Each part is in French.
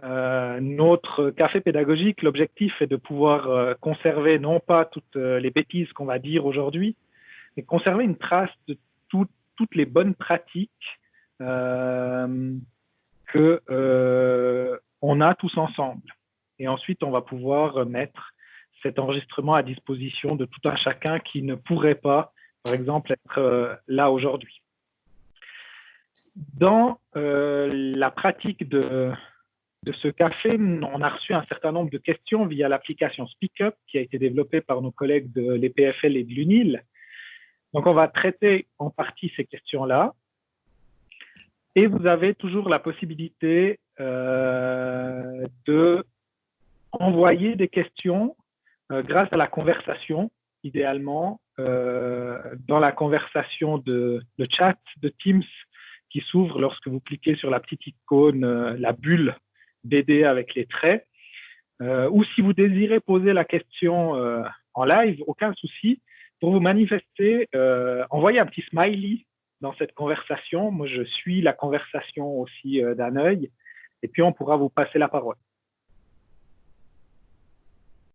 notre café pédagogique, l'objectif est de pouvoir conserver non pas toutes les bêtises qu'on va dire aujourd'hui, mais conserver une trace de toutes les bonnes pratiques que on a tous ensemble. Et ensuite, on va pouvoir mettre cet enregistrement à disposition de tout un chacun qui ne pourrait pas, par exemple, être là aujourd'hui. Dans la pratique de ce café, on a reçu un certain nombre de questions via l'application SpeakUp qui a été développée par nos collègues de l'EPFL et de l'UNIL. Donc, on va traiter en partie ces questions-là. Et vous avez toujours la possibilité de envoyer des questions grâce à la conversation, idéalement, dans la conversation de chat de Teams qui s'ouvre lorsque vous cliquez sur la petite icône, la bulle BD avec les traits. Ou si vous désirez poser la question en live, aucun souci. Pour vous manifester, envoyez un petit smiley dans cette conversation. Moi, je suis la conversation aussi d'un œil. Et puis, on pourra vous passer la parole.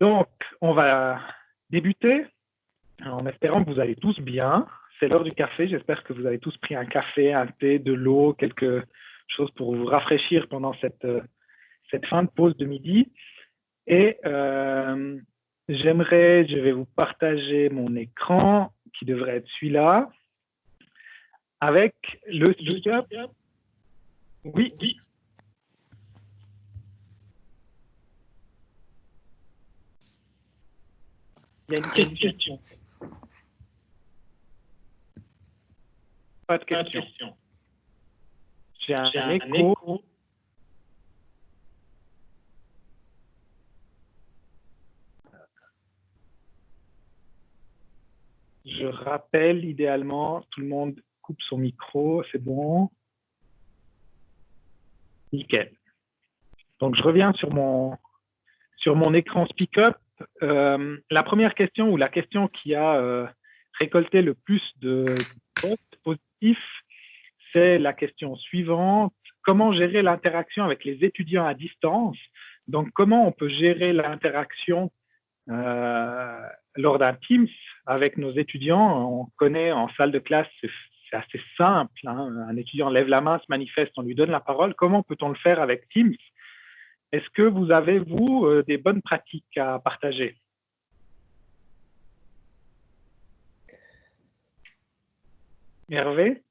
Donc, on va débuter en espérant que vous allez tous bien. C'est l'heure du café. J'espère que vous avez tous pris un café, un thé, de l'eau, quelque chose pour vous rafraîchir pendant cette fin de pause de midi. Et je vais vous partager mon écran qui devrait être celui-là avec le SpeakUp. Oui. Il y a une question. Pas de question. J'ai un écho. Je rappelle, idéalement, tout le monde coupe son micro, c'est bon. Nickel. Donc, je reviens sur mon écran SpeakUp. La première question, ou la question qui a récolté le plus de votes positifs, c'est la question suivante. Comment gérer l'interaction avec les étudiants à distance? Donc, comment on peut gérer l'interaction lors d'un Teams avec nos étudiants? On connaît en salle de classe, c'est assez simple. Hein. Un étudiant lève la main, se manifeste, on lui donne la parole. Comment peut-on le faire avec Teams? Est-ce que vous avez, vous, des bonnes pratiques à partager? Hervé?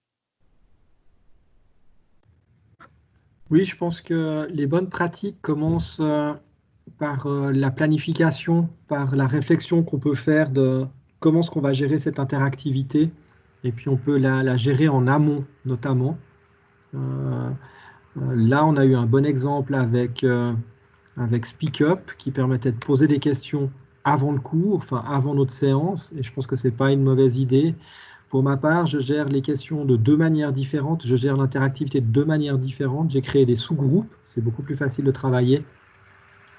Oui, je pense que les bonnes pratiques commencent par la planification, par la réflexion qu'on peut faire de comment est-ce qu'on va gérer cette interactivité. Et puis on peut la gérer en amont, notamment. Là, on a eu un bon exemple avec SpeakUp qui permettait de poser des questions avant le cours, enfin avant notre séance. Et je pense que ce n'est pas une mauvaise idée. Pour ma part, je gère les questions de deux manières différentes. Je gère l'interactivité de deux manières différentes. J'ai créé des sous-groupes. C'est beaucoup plus facile de travailler.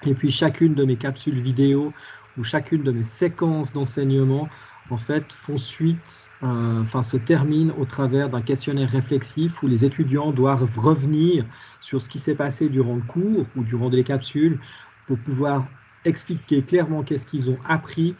Et puis chacune de mes capsules vidéo ou chacune de mes séquences d'enseignement en fait font suite, se terminent au travers d'un questionnaire réflexif où les étudiants doivent revenir sur ce qui s'est passé durant le cours ou durant les capsules pour pouvoir expliquer clairement qu'est-ce qu'ils ont appris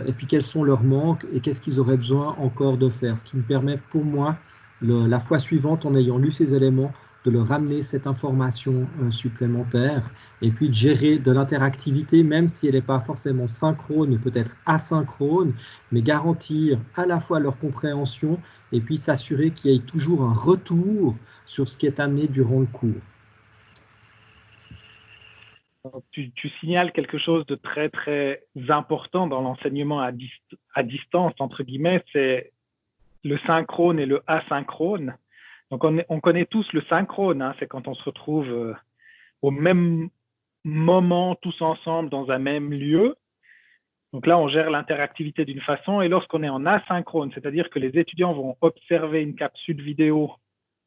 et puis quels sont leurs manques et qu'est-ce qu'ils auraient besoin encore de faire. Ce qui me permet pour moi, la fois suivante, en ayant lu ces éléments, de leur ramener cette information supplémentaire et puis de gérer de l'interactivité, même si elle n'est pas forcément synchrone, mais peut-être asynchrone, mais garantir à la fois leur compréhension et puis s'assurer qu'il y ait toujours un retour sur ce qui est amené durant le cours. Tu signales quelque chose de très, très important dans l'enseignement à distance, entre guillemets, c'est le synchrone et le asynchrone. Donc, on connaît tous le synchrone, hein, c'est quand on se retrouve au même moment, tous ensemble, dans un même lieu. Donc là, on gère l'interactivité d'une façon. Et lorsqu'on est en asynchrone, c'est-à-dire que les étudiants vont observer une capsule vidéo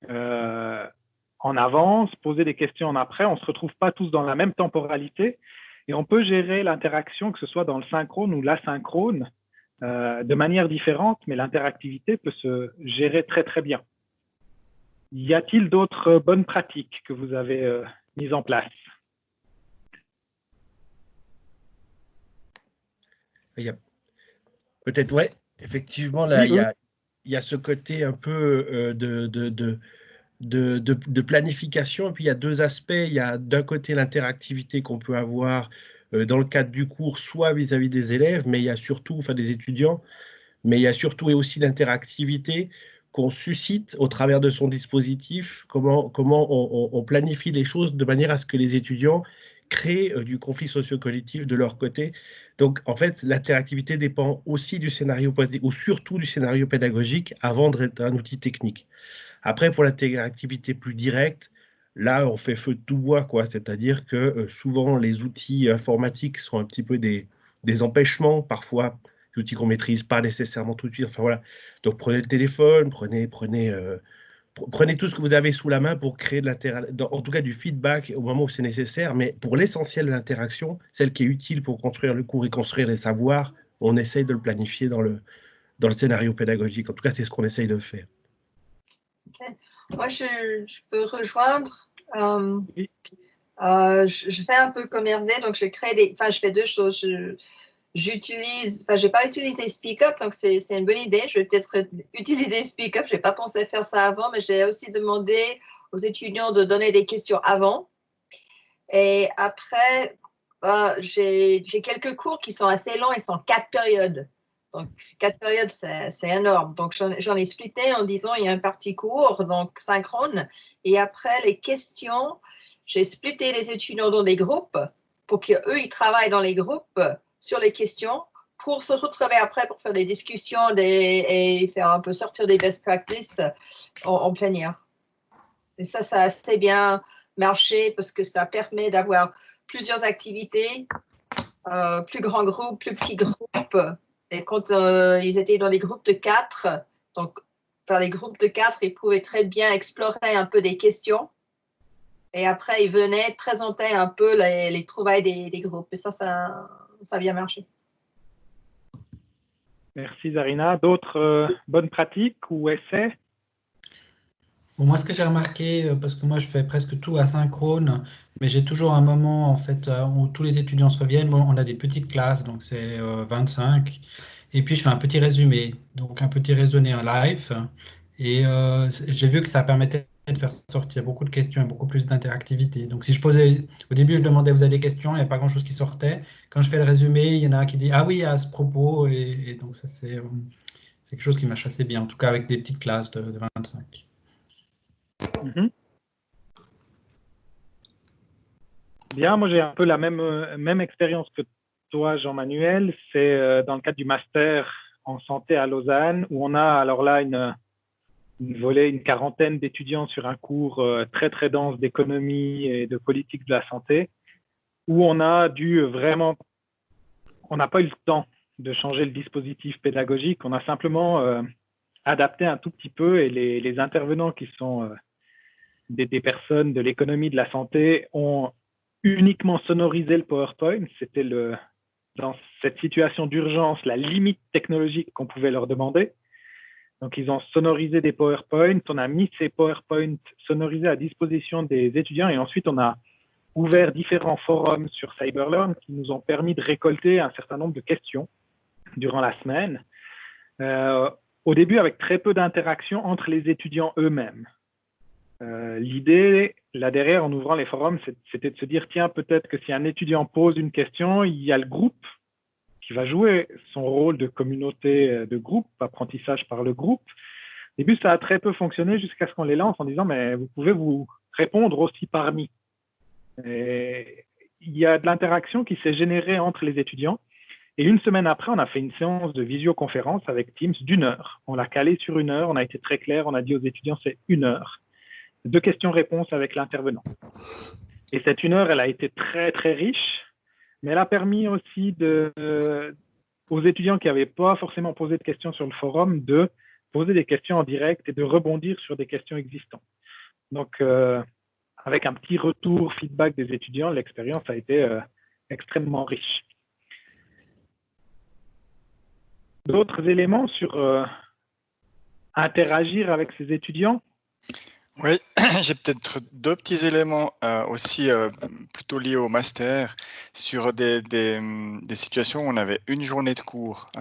en avance, poser des questions en après, on ne se retrouve pas tous dans la même temporalité. Et on peut gérer l'interaction, que ce soit dans le synchrone ou l'asynchrone, de manière différente, mais l'interactivité peut se gérer très, très bien. Y a-t-il d'autres bonnes pratiques que vous avez mises en place? Il y a peut-être, ouais, effectivement, là, Oui, oui. il y a ce côté un peu de planification. Et puis, il y a deux aspects. Il y a d'un côté l'interactivité qu'on peut avoir dans le cadre du cours, soit vis-à-vis des élèves, mais il y a surtout, enfin des étudiants, mais il y a surtout et aussi l'interactivité qu'on suscite au travers de son dispositif, comment on planifie les choses de manière à ce que les étudiants créent du conflit socio-collectif de leur côté. Donc, en fait, l'interactivité dépend aussi du scénario, ou surtout du scénario pédagogique avant d'être un outil technique. Après, pour l'interactivité plus directe, là, on fait feu de tout bois, quoi. C'est-à-dire que souvent, les outils informatiques sont un petit peu des empêchements, parfois, des outils qu'on ne maîtrise pas nécessairement tout de suite. Enfin, voilà. Donc, prenez le téléphone, prenez tout ce que vous avez sous la main pour créer en tout cas du feedback au moment où c'est nécessaire. Mais pour l'essentiel de l'interaction, celle qui est utile pour construire le cours et construire les savoirs, on essaye de le planifier dans le scénario pédagogique. En tout cas, c'est ce qu'on essaye de faire. Okay. Moi, je peux rejoindre. Oui. Je fais un peu comme Hervé, donc je fais deux choses. J'ai pas utilisé SpeakUp, donc c'est une bonne idée. Je vais peut-être utiliser SpeakUp. J'ai pas pensé faire ça avant, mais j'ai aussi demandé aux étudiants de donner des questions avant. Et après, j'ai quelques cours qui sont assez longs, ils sont 4 périodes. Donc, 4 périodes, c'est énorme. Donc, j'en ai splitté en disant il y a un parti court, donc synchrone. Et après, les questions, j'ai splitté les étudiants dans des groupes pour qu'eux, ils travaillent dans les groupes sur les questions pour se retrouver après pour faire des discussions et faire un peu sortir des best practices en plénière. Et ça a assez bien marché parce que ça permet d'avoir plusieurs activités, plus grands groupes, plus petits groupes. Et quand ils étaient dans les groupes de 4, donc par les groupes de 4, ils pouvaient très bien explorer un peu des questions. Et après, ils venaient présenter un peu les trouvailles des groupes. Et ça a bien marché. Merci Zarina. D'autres bonnes pratiques ou essais? Bon, moi, ce que j'ai remarqué, parce que moi, je fais presque tout asynchrone, mais j'ai toujours un moment, en fait, où tous les étudiants se reviennent. Bon, on a des petites classes, donc c'est 25. Et puis, je fais un petit résumé, donc un petit résumé en live. Et j'ai vu que ça permettait de faire sortir beaucoup de questions et beaucoup plus d'interactivité. Donc, si je posais, au début, je demandais, vous avez des questions, il n'y a pas grand-chose qui sortait. Quand je fais le résumé, il y en a un qui dit, ah oui, à ce propos. Et donc, ça, c'est quelque chose qui marche assez bien, en tout cas avec des petites classes de 25. Mhm. Bien, moi j'ai un peu la même expérience que toi, Jean-Manuel. C'est dans le cadre du master en santé à Lausanne, où on a alors là une quarantaine d'étudiants sur un cours très très dense d'économie et de politique de la santé, où on a dû vraiment, on n'a pas eu le temps de changer le dispositif pédagogique, on a simplement adapté un tout petit peu et les intervenants qui sont des personnes de l'économie de la santé ont uniquement sonorisé le PowerPoint. C'était dans cette situation d'urgence la limite technologique qu'on pouvait leur demander. Donc, ils ont sonorisé des PowerPoints. On a mis ces PowerPoints sonorisés à disposition des étudiants et ensuite, on a ouvert différents forums sur CyberLearn qui nous ont permis de récolter un certain nombre de questions durant la semaine. Au début, avec très peu d'interaction entre les étudiants eux-mêmes. L'idée, là derrière, en ouvrant les forums, c'était de se dire, tiens, peut-être que si un étudiant pose une question, il y a le groupe qui va jouer son rôle de communauté de groupe, apprentissage par le groupe. Au début, ça a très peu fonctionné jusqu'à ce qu'on les lance en disant, mais vous pouvez vous répondre aussi parmi. Et il y a de l'interaction qui s'est générée entre les étudiants. Et une semaine après, on a fait une séance de visioconférence avec Teams d'1 heure. On l'a calé sur 1 heure, on a été très clair, on a dit aux étudiants, c'est 1 heure. 2 questions-réponses avec l'intervenant. Et cette 1 heure, elle a été très, très riche, mais elle a permis aussi aux étudiants qui n'avaient pas forcément posé de questions sur le forum de poser des questions en direct et de rebondir sur des questions existantes. Donc, avec un petit retour, feedback des étudiants, l'expérience a été extrêmement riche. D'autres éléments sur interagir avec ces étudiants? Oui, j'ai peut-être deux petits éléments aussi plutôt liés au master sur des situations où on avait une journée de cours.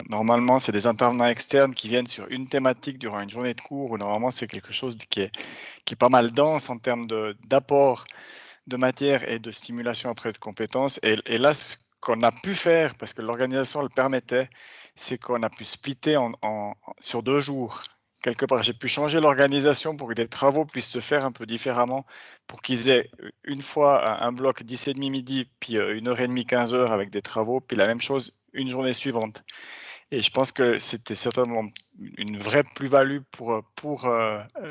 Normalement, c'est des intervenants externes qui viennent sur une thématique durant une journée de cours, où normalement c'est quelque chose qui est pas mal dense en termes d'apport de matière et de stimulation après de compétences. Et là, ce qu'on a pu faire, parce que l'organisation le permettait, c'est qu'on a pu splitter sur 2 jours. Quelque part, j'ai pu changer l'organisation pour que des travaux puissent se faire un peu différemment, pour qu'ils aient une fois un bloc 10h30 midi, puis 1h30, 15h avec des travaux, puis la même chose une journée suivante. Et je pense que c'était certainement une vraie plus-value pour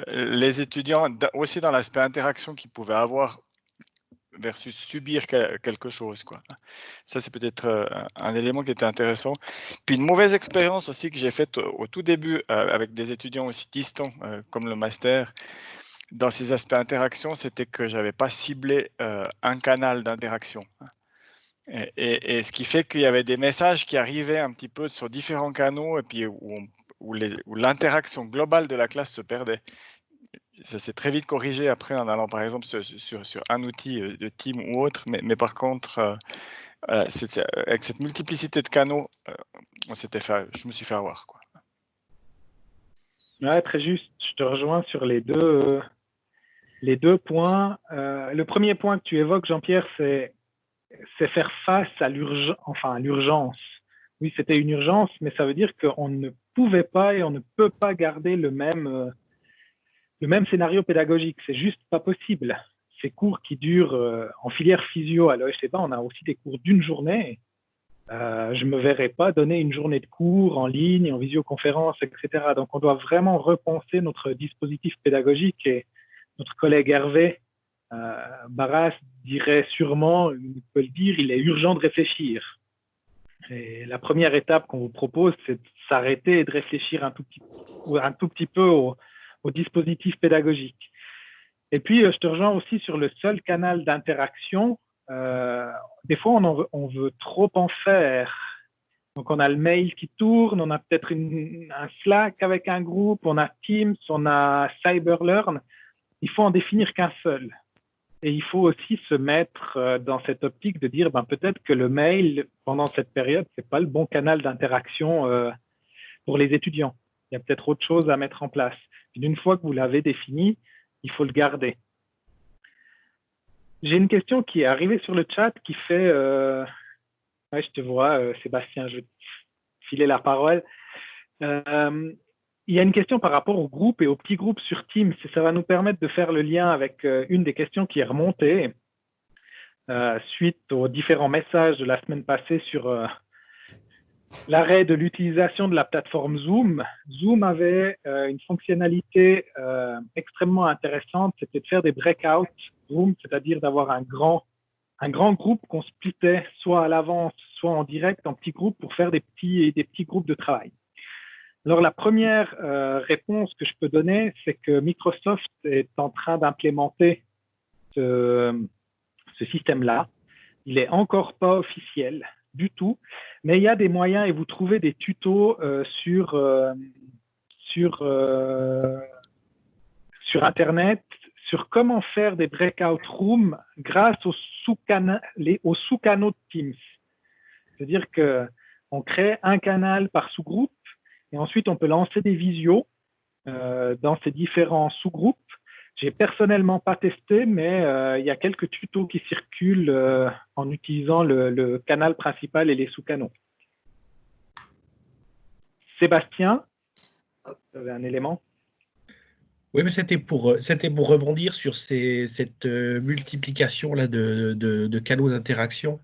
les étudiants, aussi dans l'aspect interaction qu'ils pouvaient avoir versus subir quelque chose, quoi. Ça, c'est peut-être un élément qui était intéressant. Puis une mauvaise expérience aussi que j'ai faite au tout début avec des étudiants aussi distants comme le master, dans ces aspects interaction, c'était que j'avais pas ciblé un canal d'interaction. Et ce qui fait qu'il y avait des messages qui arrivaient un petit peu sur différents canaux et puis où l'interaction globale de la classe se perdait. Ça s'est très vite corrigé après en allant par exemple sur un outil de team ou autre, mais par contre, avec cette multiplicité de canaux, je me suis fait avoir, quoi. Ouais, très juste. Je te rejoins sur les deux points. Le premier point que tu évoques, Jean-Pierre, c'est faire face à l'urgence. Oui, c'était une urgence, mais ça veut dire qu'on ne pouvait pas et on ne peut pas garder le même scénario pédagogique. C'est juste pas possible. Ces cours qui durent en filière physio à l'EHCPA, on a aussi des cours d'une journée. Je ne me verrais pas donner une journée de cours en ligne, en visioconférence, etc. Donc, on doit vraiment repenser notre dispositif pédagogique et notre collègue Hervé Barras dirait sûrement, il peut le dire, il est urgent de réfléchir. Et la première étape qu'on vous propose, c'est de s'arrêter et de réfléchir un tout petit peu au dispositif pédagogique. Et puis, je te rejoins aussi sur le seul canal d'interaction. Des fois, on veut trop en faire. Donc, on a le mail qui tourne, on a peut-être un Slack avec un groupe, on a Teams, on a CyberLearn. Il faut en définir qu'un seul. Et il faut aussi se mettre dans cette optique de dire peut-être que le mail, pendant cette période, ce n'est pas le bon canal d'interaction pour les étudiants. Il y a peut-être autre chose à mettre en place. Et une fois que vous l'avez défini, il faut le garder. J'ai une question qui est arrivée sur le chat qui fait... Ouais, je te vois, Sébastien, je vais te filer la parole. Il y a une question par rapport au groupe et aux petits groupes sur Teams. Ça va nous permettre de faire le lien avec une des questions qui est remontée suite aux différents messages de la semaine passée sur l'arrêt de l'utilisation de la plateforme Zoom. Zoom avait une fonctionnalité extrêmement intéressante, c'était de faire des breakouts Zoom, c'est-à-dire d'avoir un grand groupe qu'on splittait soit à l'avance, soit en direct, en petits groupes pour faire des petits groupes de travail. Alors, la première réponse que je peux donner, c'est que Microsoft est en train d'implémenter ce système-là. Il n'est encore pas officiel du tout, mais il y a des moyens et vous trouvez des tutos sur Internet sur comment faire des breakout rooms grâce aux sous-canaux de Teams. C'est-à-dire qu'on crée un canal par sous-groupe et ensuite on peut lancer des visios dans ces différents sous-groupes. J'ai personnellement pas testé, mais il y a quelques tutos qui circulent en utilisant le canal principal et les sous-canaux. Sébastien, vous avez un élément ? Oui, mais c'était pour rebondir sur cette multiplication-là de canaux d'interaction.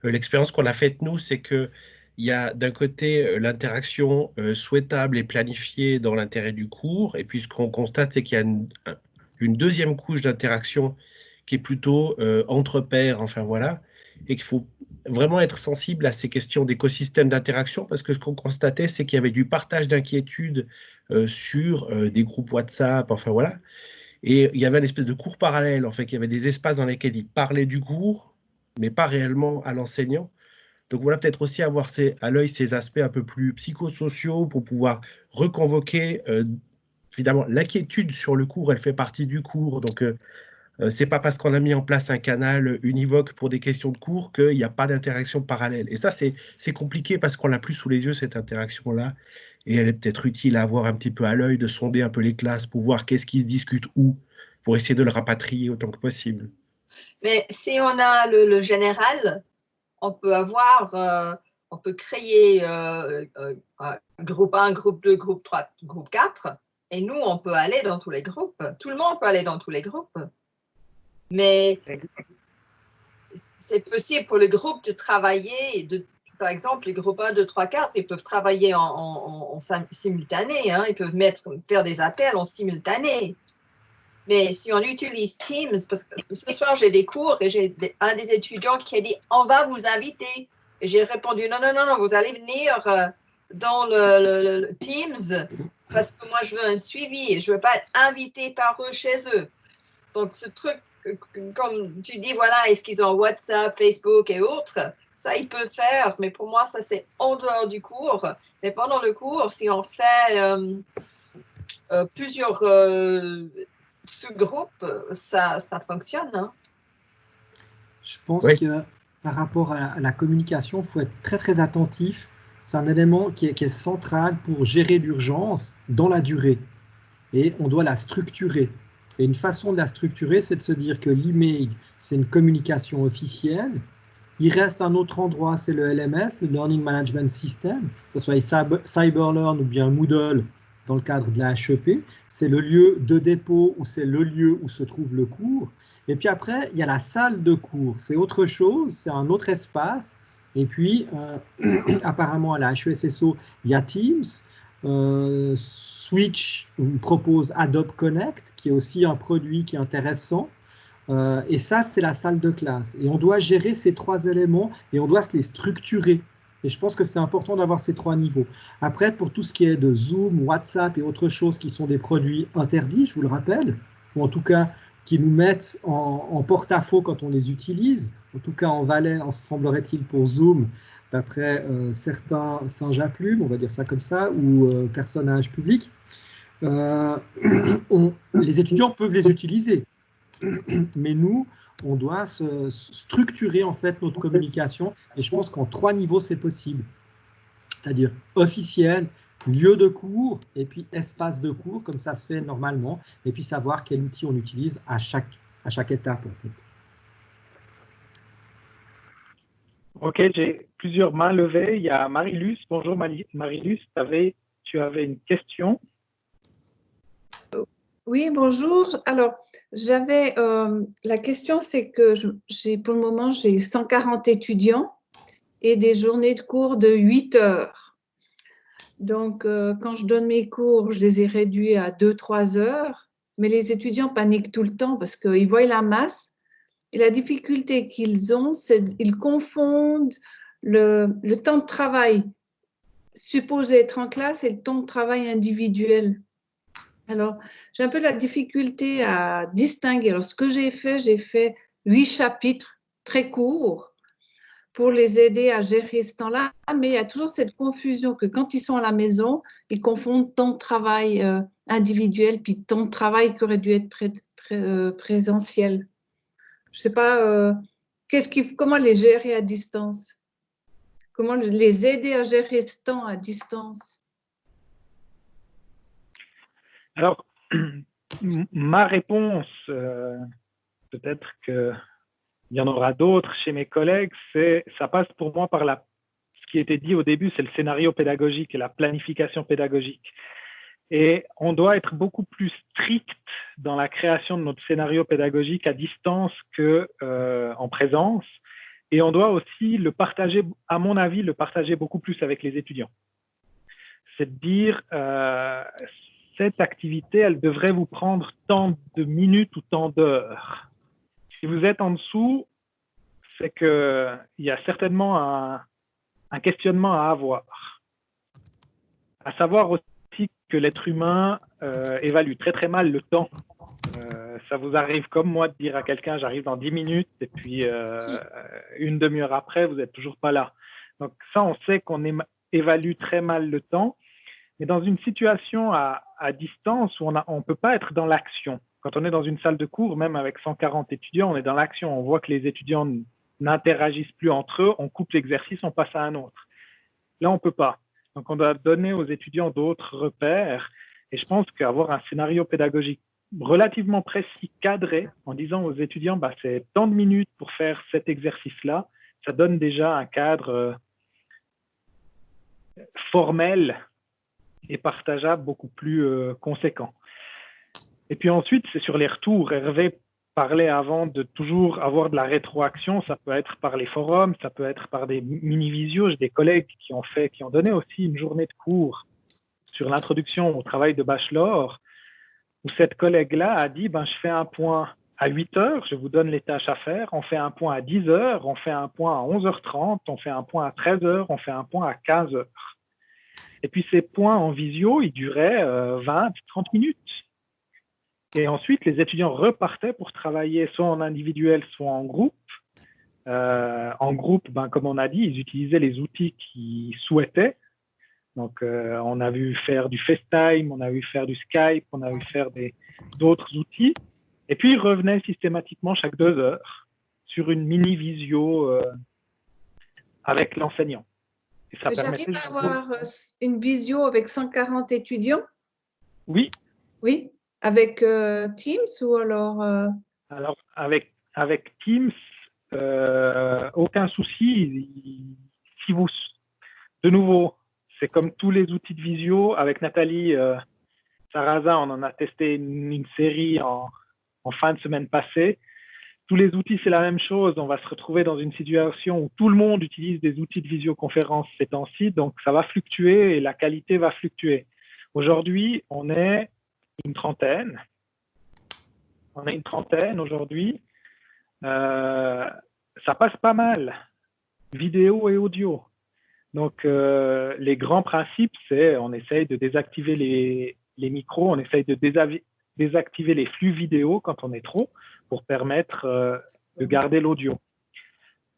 L'expérience qu'on a faite, nous, c'est qu'il y a d'un côté l'interaction souhaitable et planifiée dans l'intérêt du cours, et puis ce qu'on constate, c'est qu'il y a une deuxième couche d'interaction qui est plutôt entre pairs, enfin voilà, et qu'il faut vraiment être sensible à ces questions d'écosystème d'interaction, parce que ce qu'on constatait, c'est qu'il y avait du partage d'inquiétudes sur des groupes WhatsApp, enfin voilà, et il y avait une espèce de cours parallèle, en fait, il y avait des espaces dans lesquels ils parlaient du cours, mais pas réellement à l'enseignant. Donc voilà, peut-être aussi avoir à l'œil ces aspects un peu plus psychosociaux pour pouvoir reconvoquer évidemment, l'inquiétude sur le cours, elle fait partie du cours. Donc, c'est pas parce qu'on a mis en place un canal univoque pour des questions de cours qu'il n'y a pas d'interaction parallèle. Et ça, c'est compliqué parce qu'on l'a plus sous les yeux, cette interaction-là. Et elle est peut-être utile à avoir un petit peu à l'œil, de sonder un peu les classes pour voir qu'est-ce qui se discute où, pour essayer de le rapatrier autant que possible. Mais si on a le général, on peut créer groupe 1, groupe 2, groupe 3, groupe 4, et nous, on peut aller dans tous les groupes. Tout le monde peut aller dans tous les groupes. Mais c'est possible pour le groupe de travailler, par exemple, les groupes 1, 2, 3, 4, ils peuvent travailler en simultané, hein, ils peuvent faire des appels en simultané. Mais si on utilise Teams, parce que ce soir, j'ai des cours et j'ai un des étudiants qui a dit « on va vous inviter ». Et j'ai répondu « non, non, non, non, vous allez venir dans le Teams parce que moi, je veux un suivi et je ne veux pas être invité par eux chez eux ». Donc, ce truc, comme tu dis, voilà, est-ce qu'ils ont WhatsApp, Facebook et autres, ça, ils peuvent faire, mais pour moi, ça, c'est en dehors du cours. Mais pendant le cours, si on fait plusieurs sous-groupes, ça fonctionne. Hein. Je pense Oui. que par rapport à la communication, il faut être très, très attentif. C'est un élément qui est central pour gérer l'urgence dans la durée. Et on doit la structurer. Et une façon de la structurer, c'est de se dire que l'email, c'est une communication officielle. Il reste un autre endroit, c'est le LMS, le Learning Management System, que ce soit CyberLearn ou bien Moodle dans le cadre de la HEP. C'est le lieu de dépôt ou c'est le lieu où se trouve le cours. Et puis après, il y a la salle de cours. C'est autre chose, c'est un autre espace. Et puis, apparemment, à la HESSO, il y a Teams. Switch vous propose Adobe Connect, qui est aussi un produit qui est intéressant. Et ça, c'est la salle de classe. Et on doit gérer ces trois éléments et on doit se les structurer. Et je pense que c'est important d'avoir ces trois niveaux. Après, pour tout ce qui est de Zoom, WhatsApp et autres choses qui sont des produits interdits, je vous le rappelle, ou en tout cas qui nous mettent en porte-à-faux quand on les utilise, en tout cas en Valais, semblerait-il pour Zoom, d'après certains singes à plumes, on va dire ça comme ça, ou personnages publics, les étudiants peuvent les utiliser. Mais nous, on doit structurer en fait notre communication et je pense qu'en trois niveaux, c'est possible. C'est-à-dire officiel, lieu de cours et puis espace de cours, comme ça se fait normalement, et puis savoir quel outil on utilise à chaque étape en fait. Ok, j'ai plusieurs mains levées. Il y a Marie-Luce. Bonjour Marie-Luce, tu avais une question? Oui, bonjour. Alors, j'avais la question, c'est que pour le moment, j'ai 140 étudiants et des journées de cours de 8 heures. Donc, quand je donne mes cours, je les ai réduits à 2-3 heures, mais les étudiants paniquent tout le temps parce qu'ils voient la masse. Et la difficulté qu'ils ont, c'est qu'ils confondent le temps de travail supposé être en classe et le temps de travail individuel. Alors, j'ai un peu la difficulté à distinguer. Alors, ce que j'ai fait 8 chapitres très courts pour les aider à gérer ce temps-là, mais il y a toujours cette confusion que quand ils sont à la maison, ils confondent temps de travail individuel puis temps de travail qui aurait dû être présentiel. Je ne sais pas comment les gérer à distance, comment les aider à gérer ce temps à distance. Alors, ma réponse, peut-être qu'il y en aura d'autres chez mes collègues, ça passe pour moi par ce qui était dit au début, c'est le scénario pédagogique et la planification pédagogique. Et on doit être beaucoup plus strict dans la création de notre scénario pédagogique à distance qu'en présence. Et on doit aussi le partager, à mon avis, le partager beaucoup plus avec les étudiants. C'est de dire, cette activité, elle devrait vous prendre tant de minutes ou tant d'heures. Si vous êtes en dessous, c'est qu'il y a certainement un questionnement à avoir. À savoir aussi que l'être humain évalue très très mal le temps. Ça vous arrive comme moi de dire à quelqu'un j'arrive dans 10 minutes et puis une demi-heure après, vous n'êtes toujours pas là. Donc ça, on sait qu'on évalue très mal le temps. Mais dans une situation à distance où on ne peut pas être dans l'action, quand on est dans une salle de cours, même avec 140 étudiants, on est dans l'action, on voit que les étudiants n'interagissent plus entre eux, on coupe l'exercice, on passe à un autre. Là, on ne peut pas. Donc, on doit donner aux étudiants d'autres repères. Et je pense qu'avoir un scénario pédagogique relativement précis, cadré, en disant aux étudiants, c'est tant de minutes pour faire cet exercice-là, ça donne déjà un cadre formel et partageable beaucoup plus conséquent. Et puis ensuite, c'est sur les retours. Hervé parlait avant de toujours avoir de la rétroaction. Ça peut être par les forums, ça peut être par des mini-visios. J'ai des collègues qui ont donné aussi une journée de cours sur l'introduction au travail de bachelor, où cette collègue-là a dit, je fais un point à 8 heures, je vous donne les tâches à faire, on fait un point à 10 heures, on fait un point à 11h30, on fait un point à 13 heures, on fait un point à 15 heures. Et puis ces points en visio, ils duraient 20, 30 minutes. Et ensuite, les étudiants repartaient pour travailler soit en individuel, soit en groupe. En groupe, comme on a dit, ils utilisaient les outils qu'ils souhaitaient. Donc, on a vu faire du FaceTime, on a vu faire du Skype, on a vu faire d'autres outils. Et puis, ils revenaient systématiquement chaque 2 heures sur une mini-visio avec l'enseignant. J'arrive à avoir une visio avec 140 étudiants? Oui. Oui. Avec Teams ou alors Alors, avec Teams, aucun souci. De nouveau, c'est comme tous les outils de visio. Avec Nathalie Sarrazin, on en a testé une série en fin de semaine passée. Tous les outils, c'est la même chose. On va se retrouver dans une situation où tout le monde utilise des outils de visioconférence ces temps-ci, donc ça va fluctuer et la qualité va fluctuer. Aujourd'hui, on est une trentaine. On est une trentaine aujourd'hui. Ça passe pas mal, vidéo et audio. Donc, les grands principes, c'est on essaye de désactiver les micros, on essaye de désactiver les flux vidéo quand on est trop, pour permettre de garder l'audio.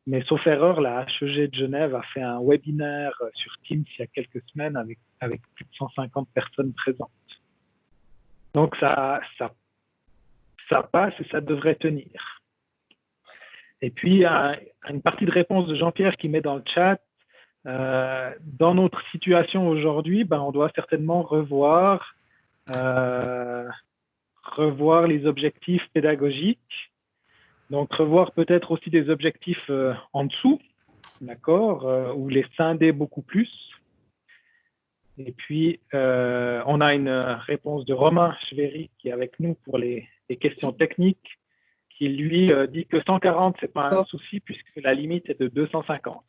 Mais sauf erreur, la HEG de Genève a fait un webinaire sur Teams il y a quelques semaines avec plus de 150 personnes présentes. Donc, ça passe et ça devrait tenir. Et puis, une partie de réponse de Jean-Pierre qui met dans le chat, dans notre situation aujourd'hui, on doit certainement revoir les objectifs pédagogiques, donc revoir peut-être aussi des objectifs en dessous, d'accord, ou les scinder beaucoup plus. Et puis, on a une réponse de Romain Chvéry qui est avec nous pour les questions techniques, qui lui dit que 140, ce n'est pas un souci puisque la limite est de 250.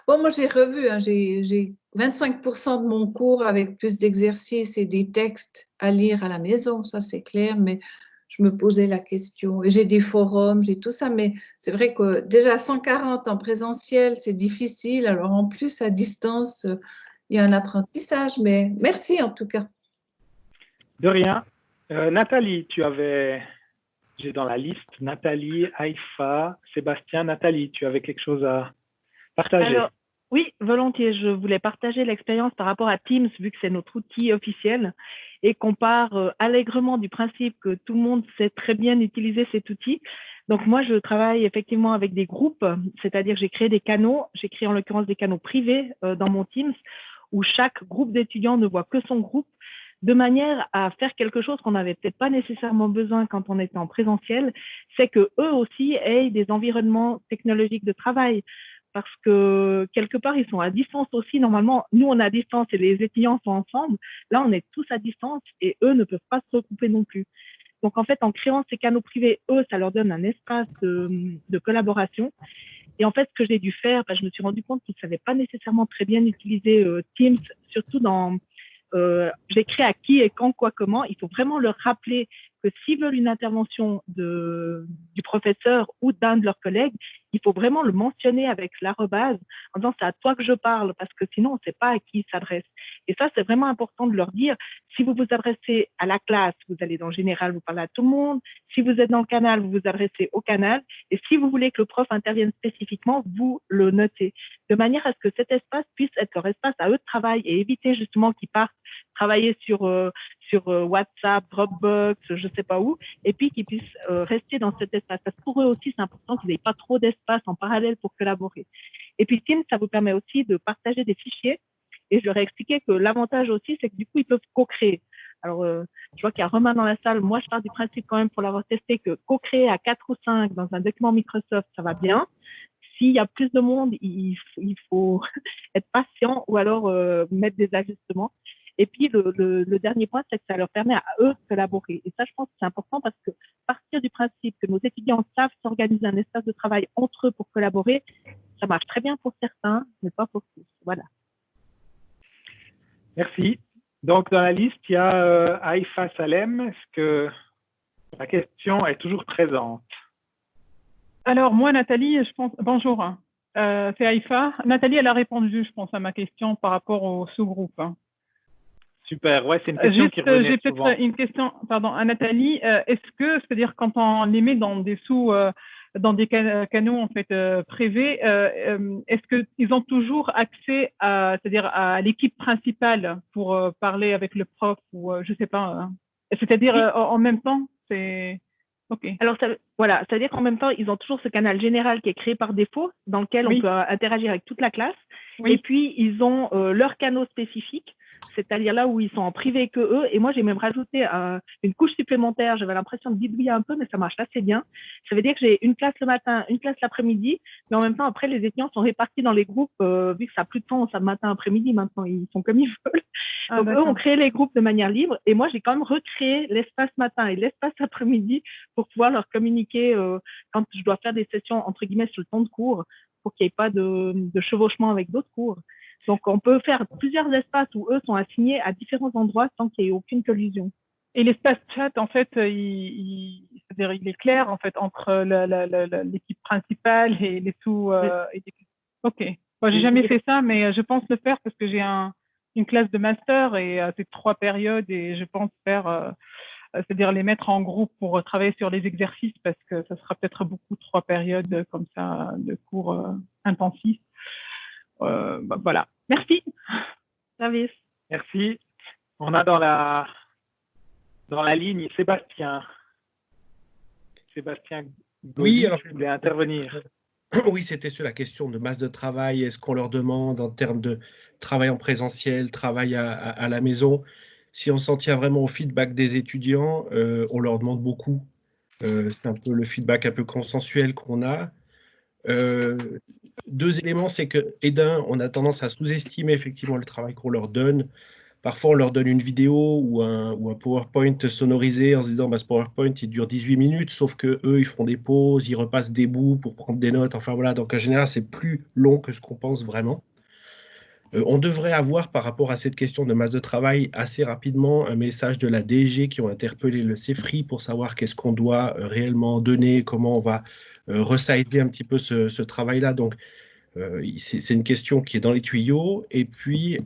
Bon, moi, j'ai revu, j'ai 25% de mon cours avec plus d'exercices et des textes à lire à la maison, ça c'est clair, mais je me posais la question. Et j'ai des forums, j'ai tout ça, mais c'est vrai que déjà 140 en présentiel, c'est difficile. Alors en plus, à distance, il y a un apprentissage, mais merci en tout cas. De rien. Nathalie, j'ai dans la liste Nathalie, Haïfa, Sébastien. Nathalie, tu avais quelque chose à partager? Alors, oui, volontiers. Je voulais partager l'expérience par rapport à Teams, vu que c'est notre outil officiel et qu'on part allègrement du principe que tout le monde sait très bien utiliser cet outil. Donc, moi, je travaille effectivement avec des groupes, c'est-à-dire j'ai créé des canaux, j'ai créé en l'occurrence des canaux privés dans mon Teams où chaque groupe d'étudiants ne voit que son groupe, de manière à faire quelque chose qu'on n'avait peut-être pas nécessairement besoin quand on était en présentiel, c'est qu'eux aussi aient des environnements technologiques de travail. Parce que quelque part, ils sont à distance aussi. Normalement, nous, on est à distance et les étudiants sont ensemble. Là, on est tous à distance et eux ne peuvent pas se regrouper non plus. Donc, en fait, en créant ces canaux privés, eux, ça leur donne un espace de collaboration. Et en fait, ce que j'ai dû faire, je me suis rendu compte qu'ils ne savaient pas nécessairement très bien utiliser Teams, surtout dans j'écris à qui et quand, quoi, comment. Il faut vraiment leur rappeler que s'ils veulent une intervention du professeur ou d'un de leurs collègues, il faut vraiment le mentionner avec l'arrobase en disant c'est à toi que je parle, parce que sinon on ne sait pas à qui il s'adresse. Et ça, c'est vraiment important de leur dire, si vous vous adressez à la classe, vous allez dans le général, vous parlez à tout le monde. Si vous êtes dans le canal, vous vous adressez au canal. Et si vous voulez que le prof intervienne spécifiquement, vous le notez, de manière à ce que cet espace puisse être leur espace à eux de travail et éviter justement qu'ils partent travailler sur WhatsApp, Dropbox, je ne sais pas où, et puis qu'ils puissent rester dans cet espace. Parce que pour eux aussi, c'est important qu'ils n'aient pas trop d'espace en parallèle pour collaborer. Et puis Teams, ça vous permet aussi de partager des fichiers. Et je leur ai expliqué que l'avantage aussi, c'est que du coup, ils peuvent co-créer. Alors, je vois qu'il y a Romain dans la salle. Moi, je pars du principe quand même, pour l'avoir testé, que co-créer à 4 ou 5 dans un document Microsoft, ça va bien. S'il y a plus de monde, il faut être patient ou alors mettre des ajustements. Et puis, le dernier point, c'est que ça leur permet à eux de collaborer. Et ça, je pense que c'est important parce que partir du principe que nos étudiants savent s'organiser un espace de travail entre eux pour collaborer, ça marche très bien pour certains, mais pas pour tous. Voilà. Merci. Donc, dans la liste, il y a Haïfa Salem. Est-ce que la question est toujours présente? Alors, moi, Nathalie, je pense... Bonjour, c'est Haïfa. Nathalie, elle a répondu, je pense, à ma question par rapport au sous-groupe. Super, ouais, c'est une question qui revenait j'ai souvent. peut-être une question, pardon, à Nathalie. Est-ce que, c'est-à-dire quand on les met dans des dans des canaux en fait privés, est-ce qu'ils ont toujours accès c'est-à-dire à l'équipe principale pour parler avec le prof ou je sais pas, c'est-à-dire en même temps, c'est ok. Alors voilà, c'est-à-dire qu'en même temps, ils ont toujours ce canal général qui est créé par défaut, dans lequel on peut interagir avec toute la classe. Et puis ils ont leurs canaux spécifiques, c'est-à-dire là où ils sont en privé que eux. Et moi, j'ai même rajouté une couche supplémentaire. J'avais l'impression de bidouiller un peu, mais ça marche assez bien. Ça veut dire que j'ai une classe le matin, une classe l'après-midi, mais en même temps, après, les étudiants sont répartis dans les groupes, vu que ça n'a plus de temps, ça matin, après-midi, maintenant, ils sont comme ils veulent. Donc, eux ont créé les groupes de manière libre. Et moi, j'ai quand même recréé l'espace matin et l'espace après-midi pour pouvoir leur communiquer quand je dois faire des sessions, entre guillemets, sur le temps de cours, pour qu'il n'y ait pas de chevauchement avec d'autres cours. Donc, on peut faire plusieurs espaces où eux sont assignés à différents endroits sans qu'il y ait aucune collision. Et l'espace chat, en fait, c'est-à-dire, il est clair, en fait, entre l'équipe principale et les sous... Ok. Moi, j'ai jamais fait ça, mais je pense le faire parce que j'ai une classe de master et c'est 3 périodes et je pense faire... c'est-à-dire les mettre en groupe pour travailler sur les exercices parce que ça sera peut-être beaucoup 3 périodes comme ça de cours intensifs. Voilà. Merci. Service. Merci. On a dans la ligne Sébastien. Sébastien Gaudi, oui, alors je voulais intervenir. Oui, c'était sur la question de masse de travail. Est-ce qu'on leur demande en termes de travail en présentiel, travail à la maison? Si on s'en tient vraiment au feedback des étudiants, on leur demande beaucoup. C'est un peu le feedback un peu consensuel qu'on a. 2 éléments, c'est que, on a tendance à sous-estimer effectivement le travail qu'on leur donne. Parfois, on leur donne une vidéo ou un PowerPoint sonorisé en se disant ce PowerPoint, il dure 18 minutes, sauf que eux, ils font des pauses, ils repassent des bouts pour prendre des notes. Enfin voilà, donc en général, c'est plus long que ce qu'on pense vraiment. On devrait avoir, par rapport à cette question de masse de travail, assez rapidement un message de la DG qui ont interpellé le CEFRI pour savoir qu'est-ce qu'on doit réellement donner, comment on va resizer un petit peu ce travail-là. Donc, c'est une question qui est dans les tuyaux. Et puis,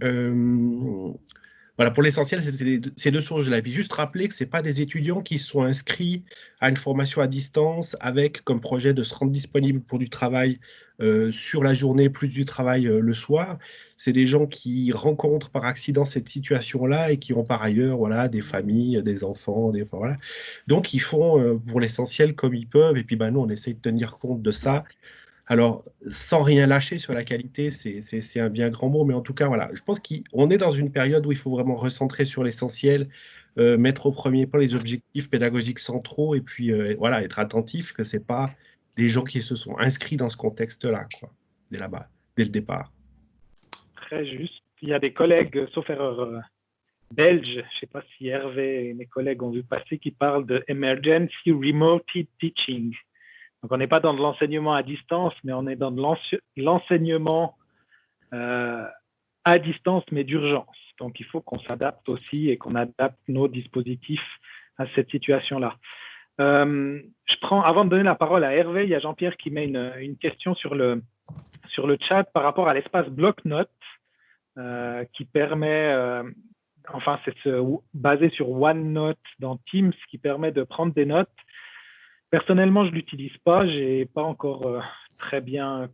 voilà, pour l'essentiel, c'était ces 2 sources. Je l'avais juste rappelé que ce n'est pas des étudiants qui sont inscrits à une formation à distance avec comme projet de se rendre disponible pour du travail sur la journée, plus du travail le soir. C'est des gens qui rencontrent par accident cette situation-là et qui ont par ailleurs des familles, des enfants. Voilà. Donc, ils font pour l'essentiel comme ils peuvent. Et puis, nous, on essaie de tenir compte de ça. Alors, sans rien lâcher sur la qualité, c'est un bien grand mot, mais en tout cas, voilà, je pense qu'on est dans une période où il faut vraiment recentrer sur l'essentiel, mettre au premier plan les objectifs pédagogiques centraux, et puis voilà, être attentif que ce n'est pas des gens qui se sont inscrits dans ce contexte-là, dès là-bas, dès le départ. Très juste. Il y a des collègues, sauf erreur, belges, je ne sais pas si Hervé et mes collègues ont vu passer, qui parlent de Emergency Remote Teaching. Donc, on n'est pas dans de l'enseignement à distance, mais on est dans de l'enseignement à distance, mais d'urgence. Donc, il faut qu'on s'adapte aussi et qu'on adapte nos dispositifs cette situation-là. Avant de donner la parole à Hervé, il y a Jean-Pierre qui met une question sur le chat par rapport à l'espace bloc-notes qui permet, c'est basé sur OneNote dans Teams qui permet de prendre des notes. Personnellement, je ne l'utilise pas. Je n'ai pas encore très bien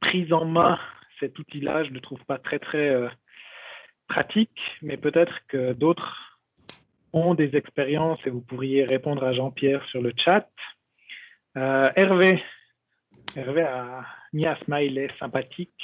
prise en main cet outil-là. Je ne le trouve pas très, très pratique, mais peut-être que d'autres ont des expériences et vous pourriez répondre à Jean-Pierre sur le chat. Hervé a mis un smiley sympathique.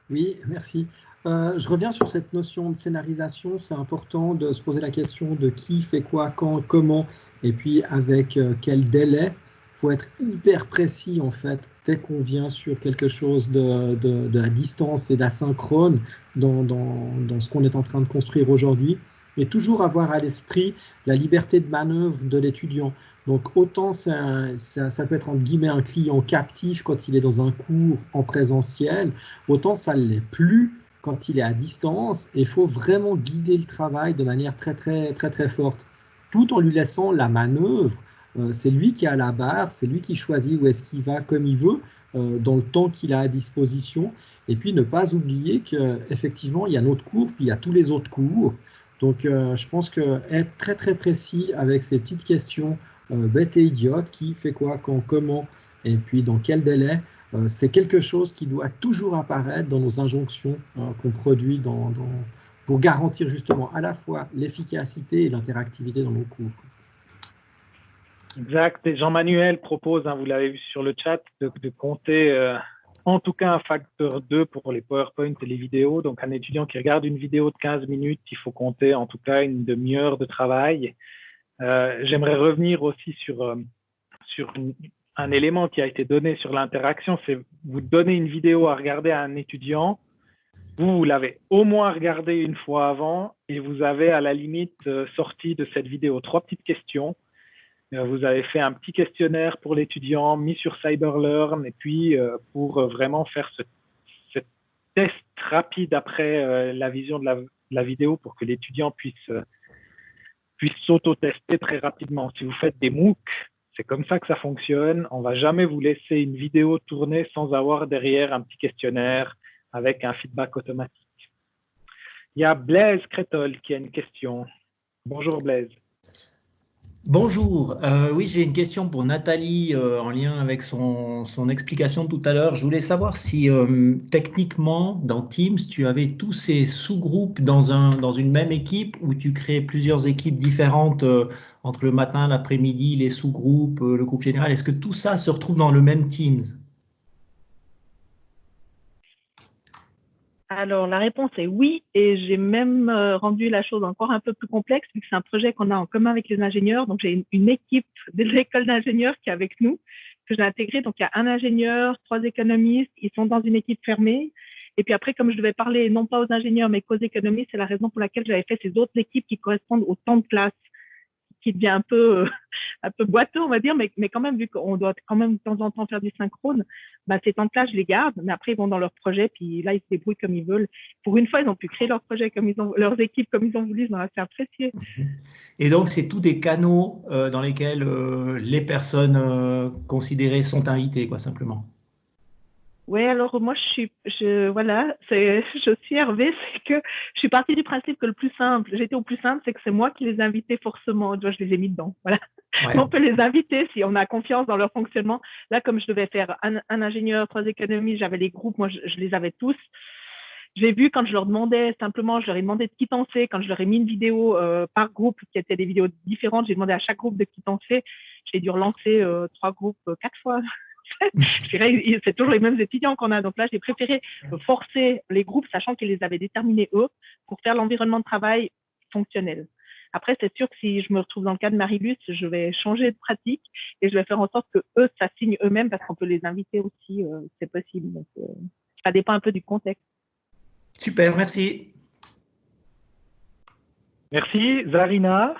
Oui, merci. Je reviens sur cette notion de scénarisation. C'est important de se poser la question de qui fait quoi, quand, comment, et puis avec quel délai. Il faut être hyper précis, en fait, dès qu'on vient sur quelque chose de la distance et d'asynchrone dans ce qu'on est en train de construire aujourd'hui. Et toujours avoir à l'esprit la liberté de manœuvre de l'étudiant. Donc autant ça peut être entre guillemets un client captif quand il est dans un cours en présentiel, autant ça ne l'est plus quand il est à distance. Et il faut vraiment guider le travail de manière très très très très forte, tout en lui laissant la manœuvre. C'est lui qui a la barre, c'est lui qui choisit où est-ce qu'il va comme il veut, dans le temps qu'il a à disposition. Et puis ne pas oublier qu'effectivement il y a notre cours, puis il y a tous les autres cours. Donc, je pense qu'être très, très précis avec ces petites questions bêtes et idiotes, qui fait quoi, quand, comment, et puis dans quel délai, c'est quelque chose qui doit toujours apparaître dans nos injonctions qu'on produit pour garantir justement à la fois l'efficacité et l'interactivité dans nos cours. Exact. Et Jean-Manuel propose, vous l'avez vu sur le chat, de compter en tout cas un facteur 2 pour les PowerPoint et les vidéos. Donc, un étudiant qui regarde une vidéo de 15 minutes, il faut compter en tout cas une demi-heure de travail. J'aimerais revenir aussi sur un élément qui a été donné sur l'interaction. C'est vous donnez une vidéo à regarder à un étudiant, vous l'avez au moins regardé une fois avant et vous avez à la limite sorti de cette vidéo 3 petites questions. Vous avez fait un petit questionnaire pour l'étudiant, mis sur CyberLearn, et puis pour vraiment faire ce test rapide après la vision de la vidéo pour que l'étudiant puisse s'auto-tester très rapidement. Si vous faites des MOOC, c'est comme ça que ça fonctionne. On ne va jamais vous laisser une vidéo tourner sans avoir derrière un petit questionnaire avec un feedback automatique. Il y a Blaise Crétol qui a une question. Bonjour Blaise. Bonjour, oui j'ai une question pour Nathalie en lien avec son explication tout à l'heure. Je voulais savoir si techniquement dans Teams tu avais tous ces sous-groupes dans une même équipe ou tu créais plusieurs équipes différentes entre le matin, l'après-midi, les sous-groupes, le groupe général. Est-ce que tout ça se retrouve dans le même Teams? Alors, la réponse est oui, et j'ai même rendu la chose encore un peu plus complexe, vu que c'est un projet qu'on a en commun avec les ingénieurs. Donc, j'ai une équipe de l'école d'ingénieurs qui est avec nous, que j'ai intégrée. Donc, il y a un ingénieur, 3 économistes, ils sont dans une équipe fermée. Et puis après, comme je devais parler non pas aux ingénieurs, mais qu'aux économistes, c'est la raison pour laquelle j'avais fait ces autres équipes qui correspondent au temps de classe, qui devient un peu boiteux, on va dire, mais quand même, vu qu'on doit quand même de temps en temps faire du synchrone, ces temps de classe, je les garde, mais après, ils vont dans leur projet, puis là, ils se débrouillent comme ils veulent. Pour une fois, ils ont pu créer leur projet leurs équipes comme ils ont voulu, ils ont assez apprécié. Et donc, c'est tous des canaux dans lesquels les personnes considérées sont invitées, quoi, simplement. Oui, alors moi, je suis Hervé, c'est que je suis partie du principe que le plus simple, j'étais au plus simple, c'est que c'est moi qui les invitais forcément. Je les ai mis dedans. Voilà. Ouais. On peut les inviter si on a confiance dans leur fonctionnement. Là, comme je devais faire un ingénieur, 3 économies, j'avais les groupes, moi, je les avais tous. J'ai vu quand je leur demandais, simplement, je leur ai demandé de qui penser, quand je leur ai mis une vidéo par groupe, qui étaient des vidéos différentes, j'ai demandé à chaque groupe de qui penser. J'ai dû relancer 3 groupes 4 fois. C'est toujours les mêmes étudiants qu'on a. Donc là, j'ai préféré forcer les groupes, sachant qu'ils les avaient déterminés eux, pour faire l'environnement de travail fonctionnel. Après, c'est sûr que si je me retrouve dans le cas de Marilus, je vais changer de pratique et je vais faire en sorte que eux s'assignent eux-mêmes parce qu'on peut les inviter aussi, c'est possible. Donc, ça dépend un peu du contexte. Super, merci. Merci. Zarina?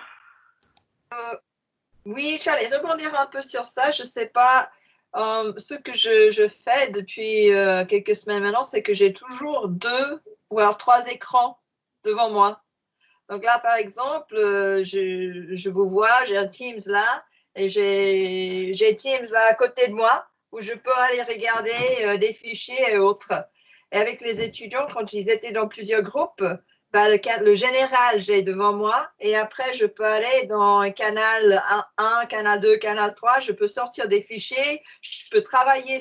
Oui, j'allais rebondir un peu sur ça. Je ne sais pas. Ce que je fais depuis quelques semaines maintenant, c'est que j'ai toujours 2 ou alors 3 écrans devant moi. Donc là, par exemple, je vous vois, j'ai un Teams là, et j'ai Teams là à côté de moi, où je peux aller regarder des fichiers et autres. Et avec les étudiants, quand ils étaient dans plusieurs groupes, bah, le général, j'ai devant moi, et après, je peux aller dans un canal 1, canal 2, canal 3, je peux sortir des fichiers, je peux travailler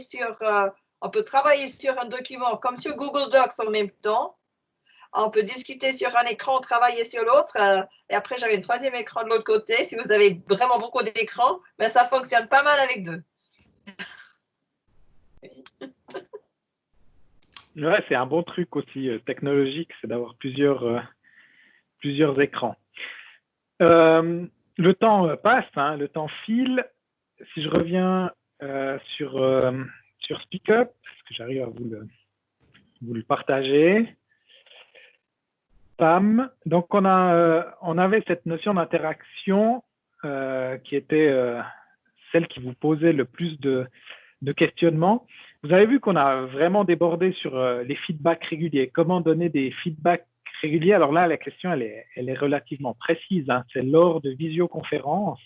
on peut travailler sur un document comme sur Google Docs en même temps. On peut discuter sur un écran, travailler sur l'autre. Et après, j'avais un troisième écran de l'autre côté. Si vous avez vraiment beaucoup d'écrans, mais ça fonctionne pas mal avec deux. Ouais, c'est un bon truc aussi technologique, c'est d'avoir plusieurs écrans. Le temps passe, hein, le temps file. Si je reviens sur SpeakUp, est-ce que j'arrive à vous le partager? Pam. Donc, on avait cette notion d'interaction qui était celle qui vous posait le plus de questionnements. Vous avez vu qu'on a vraiment débordé sur les feedbacks réguliers. Comment donner des feedbacks réguliers? Alors là, la question, elle est relativement précise, hein. C'est lors de visioconférences.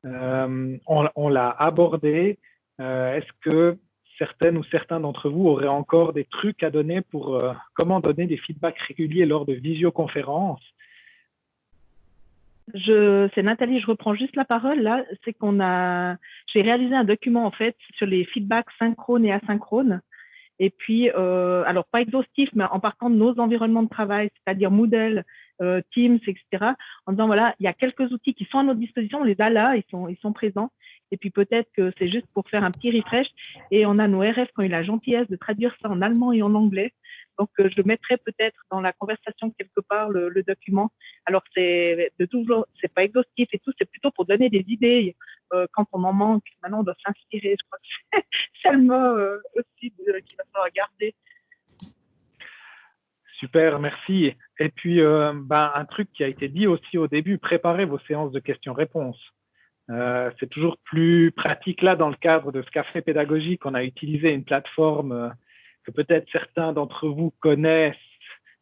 On l'a abordé. Est-ce que certaines ou certains d'entre vous auraient encore des trucs à donner pour comment donner des feedbacks réguliers lors de visioconférences? C'est Nathalie, je reprends juste la parole là. C'est j'ai réalisé un document en fait sur les feedbacks synchrones et asynchrones. Et puis, alors pas exhaustif, mais en partant de nos environnements de travail, c'est-à-dire Moodle, Teams, etc. En disant voilà, il y a quelques outils qui sont à notre disposition, on les a là, ils sont présents. Et puis peut-être que c'est juste pour faire un petit refresh. Et on a nos RF qui ont eu la gentillesse de traduire ça en allemand et en anglais. Donc je mettrai peut-être dans la conversation quelque part le document. Alors c'est pas exhaustif et tout, c'est plutôt pour donner des idées quand on en manque. Maintenant on doit s'inspirer. Je crois que c'est le mot aussi qu'il va falloir garder. Super, merci. Et puis, un truc qui a été dit aussi au début, préparez vos séances de questions-réponses. C'est toujours plus pratique là dans le cadre de ce café pédagogique. On a utilisé une plateforme que peut-être certains d'entre vous connaissent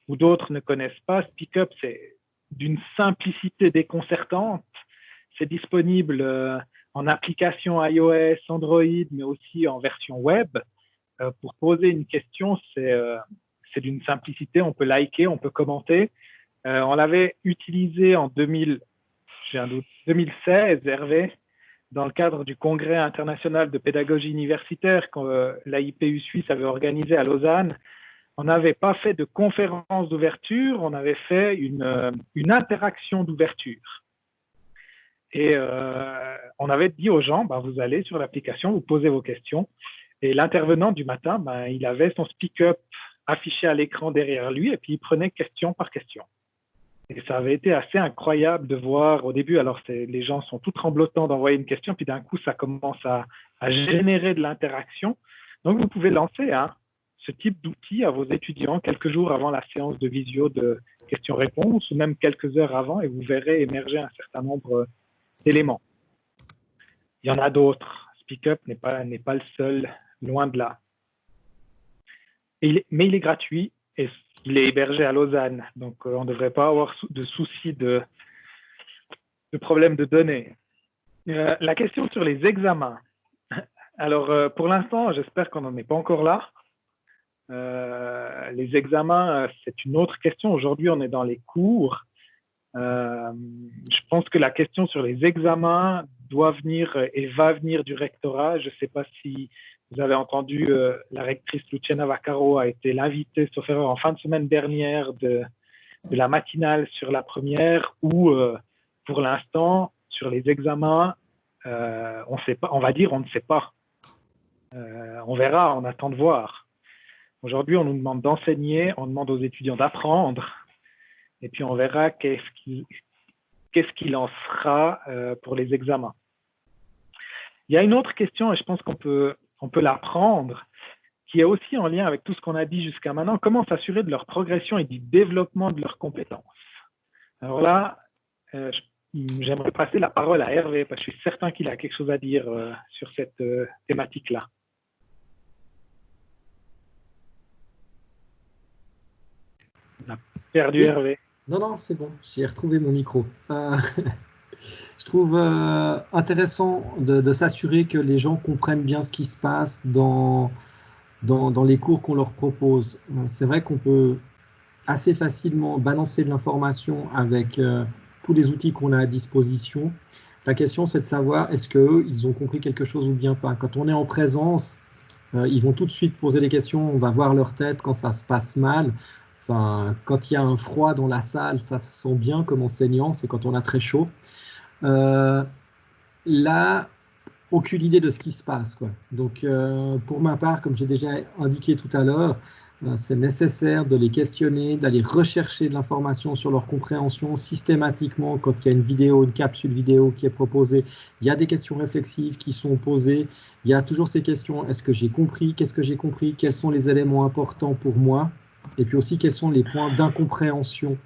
ou d'autres ne connaissent pas. SpeakUp, c'est d'une simplicité déconcertante. C'est disponible en application iOS, Android, mais aussi en version web. Pour poser une question, c'est d'une simplicité. On peut liker, on peut commenter. On l'avait utilisé en 2016, Hervé, dans le cadre du Congrès international de pédagogie universitaire que l'AIPU Suisse avait organisé à Lausanne. On n'avait pas fait de conférence d'ouverture, on avait fait une interaction d'ouverture. Et on avait dit aux gens, vous allez sur l'application, vous posez vos questions. Et l'intervenant du matin, il avait son SpeakUp affiché à l'écran derrière lui et puis il prenait question par question. Et ça avait été assez incroyable de voir au début, alors les gens sont tout tremblotants d'envoyer une question, puis d'un coup, ça commence à générer de l'interaction. Donc, vous pouvez lancer ce type d'outil à vos étudiants quelques jours avant la séance de visio de questions-réponses ou même quelques heures avant et vous verrez émerger un certain nombre d'éléments. Il y en a d'autres. SpeakUp n'est pas le seul, loin de là. Mais il est gratuit et il est hébergé à Lausanne, donc on ne devrait pas avoir de soucis de problèmes de données. La question sur les examens. Alors, pour l'instant, j'espère qu'on n'en est pas encore là. Les examens, c'est une autre question. Aujourd'hui, on est dans les cours. Je pense que la question sur les examens doit venir et va venir du rectorat. Je ne sais pas si vous avez entendu, la rectrice Luciana Vaccaro a été l'invitée, sauf erreur, en fin de semaine dernière de la matinale sur la première, où pour l'instant, sur les examens, on sait pas, on va dire on ne sait pas. On verra, on attend de voir. Aujourd'hui, on nous demande d'enseigner, on demande aux étudiants d'apprendre, et puis on verra qu'est-ce qu'il en sera pour les examens. Il y a une autre question, et je pense qu'on peut la prendre, qui est aussi en lien avec tout ce qu'on a dit jusqu'à maintenant. Comment s'assurer de leur progression et du développement de leurs compétences? Alors là, j'aimerais passer la parole à Hervé, parce que je suis certain qu'il a quelque chose à dire sur cette thématique-là. On a perdu Hervé. Non, c'est bon, j'ai retrouvé mon micro. Je trouve intéressant de s'assurer que les gens comprennent bien ce qui se passe dans les cours qu'on leur propose. C'est vrai qu'on peut assez facilement balancer de l'information avec tous les outils qu'on a à disposition. La question, c'est de savoir est-ce qu'eux, ils ont compris quelque chose ou bien pas. Quand on est en présence, ils vont tout de suite poser des questions, on va voir leur tête quand ça se passe mal. Enfin, quand il y a un froid dans la salle, ça se sent bien comme enseignant, c'est quand on a très chaud. Là, aucune idée de ce qui se passe, quoi. Donc, pour ma part, comme j'ai déjà indiqué tout à l'heure, c'est nécessaire de les questionner, d'aller rechercher de l'information sur leur compréhension systématiquement. Quand il y a une vidéo, une capsule vidéo qui est proposée, il y a des questions réflexives qui sont posées. Il y a toujours ces questions, est-ce que j'ai compris? Qu'est-ce que j'ai compris? Quels sont les éléments importants pour moi? Et puis aussi, quels sont les points d'incompréhension?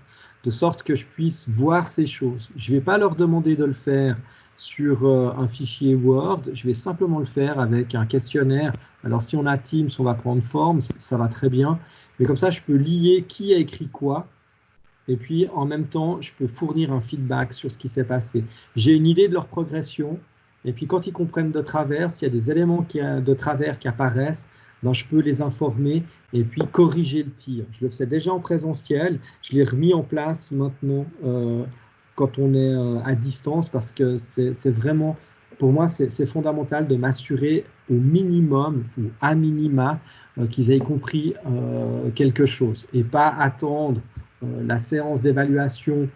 De sorte que je puisse voir ces choses. Je ne vais pas leur demander de le faire sur un fichier Word, je vais simplement le faire avec un questionnaire. Alors si on a Teams, on va prendre Forms, ça va très bien. Mais comme ça, je peux lier qui a écrit quoi. Et puis en même temps, je peux fournir un feedback sur ce qui s'est passé. J'ai une idée de leur progression. Et puis quand ils comprennent de travers, s'il y a des éléments de travers qui apparaissent, ben, je peux les informer et puis corriger le tir. Je le faisais déjà en présentiel. Je l'ai remis en place maintenant quand on est à distance parce que c'est vraiment, pour moi, c'est fondamental de m'assurer au minimum ou à minima qu'ils aient compris quelque chose et pas attendre la séance d'évaluation